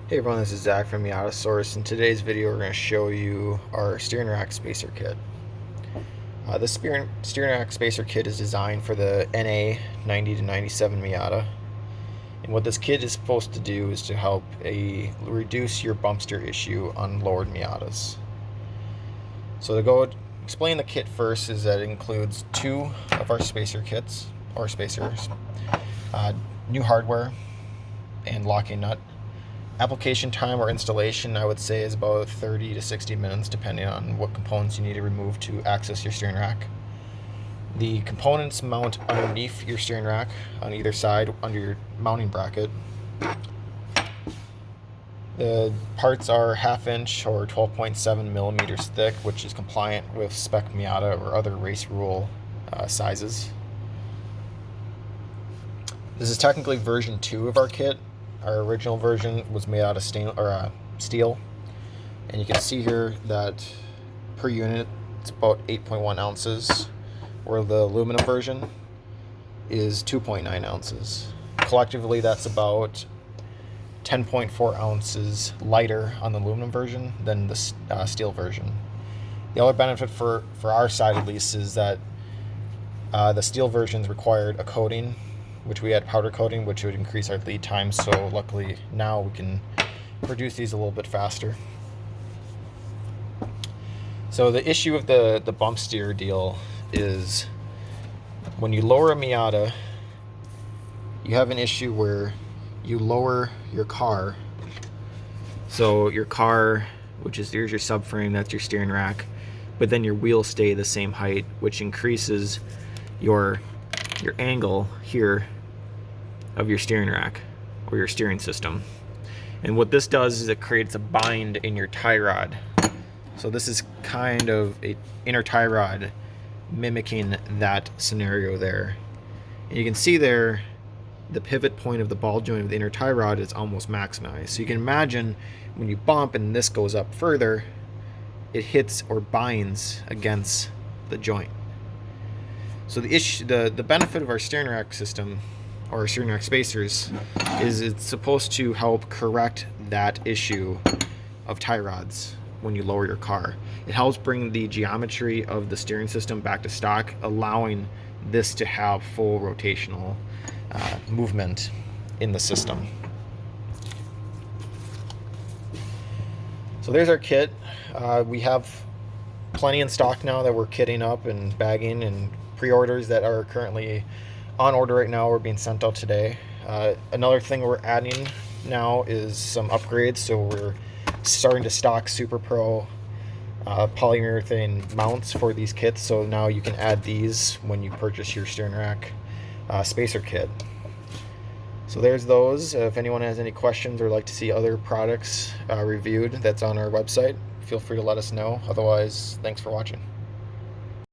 Hey everyone, this is Zach from MiataSource. In today's video we're going to show you our steering rack spacer kit. This steering rack spacer kit is designed for the NA 90 to 97 Miata. And what this kit is supposed to do is to help reduce your bumpsteer issue on lowered Miatas. So to go explain the kit first is that it includes two of our spacer kits, or spacers, new hardware, and locking nut. Application time or installation, I would say, is about 30 to 60 minutes depending on what components you need to remove to access your steering rack. The components mount underneath your steering rack on either side under your mounting bracket. The parts are 1/2 inch or 12.7 millimeters thick, which is compliant with spec Miata or other race rule sizes. This is technically version 2 of our kit. Our original version was made out of steel, and you can see here that per unit it's about 8.1 ounces, where the aluminum version is 2.9 ounces. Collectively, that's about 10.4 ounces lighter on the aluminum version than the steel version. The other benefit for our side at least is that the steel versions required a coating, which we had powder coating, which would increase our lead time. So luckily now we can produce these a little bit faster. So the issue of the bump steer deal is when you lower a Miata, you have an issue where you lower your car. So your car, here's your subframe, that's your steering rack, but then your wheels stay the same height, which increases your angle here of your steering rack or your steering system. And what this does is it creates a bind in your tie rod. So this is kind of an inner tie rod mimicking that scenario there. And you can see there the pivot point of the ball joint of the inner tie rod is almost maximized. So you can imagine when you bump and this goes up further, it hits or binds against the joint. So the benefit of our steering rack system, or steering rack spacers, is it's supposed to help correct that issue of tie rods when you lower your car. It helps bring the geometry of the steering system back to stock, allowing this to have full rotational movement in the system. So there's our kit. We have plenty in stock now that we're kitting up and bagging, and pre-orders that are currently on order right now are being sent out today. Another thing we're adding now is some upgrades. So we're starting to stock Superpro polyurethane mounts for these kits. So now you can add these when you purchase your steering rack spacer kit. So there's those. If anyone has any questions or like to see other products reviewed that's on our website, feel free to let us know. Otherwise, thanks for watching.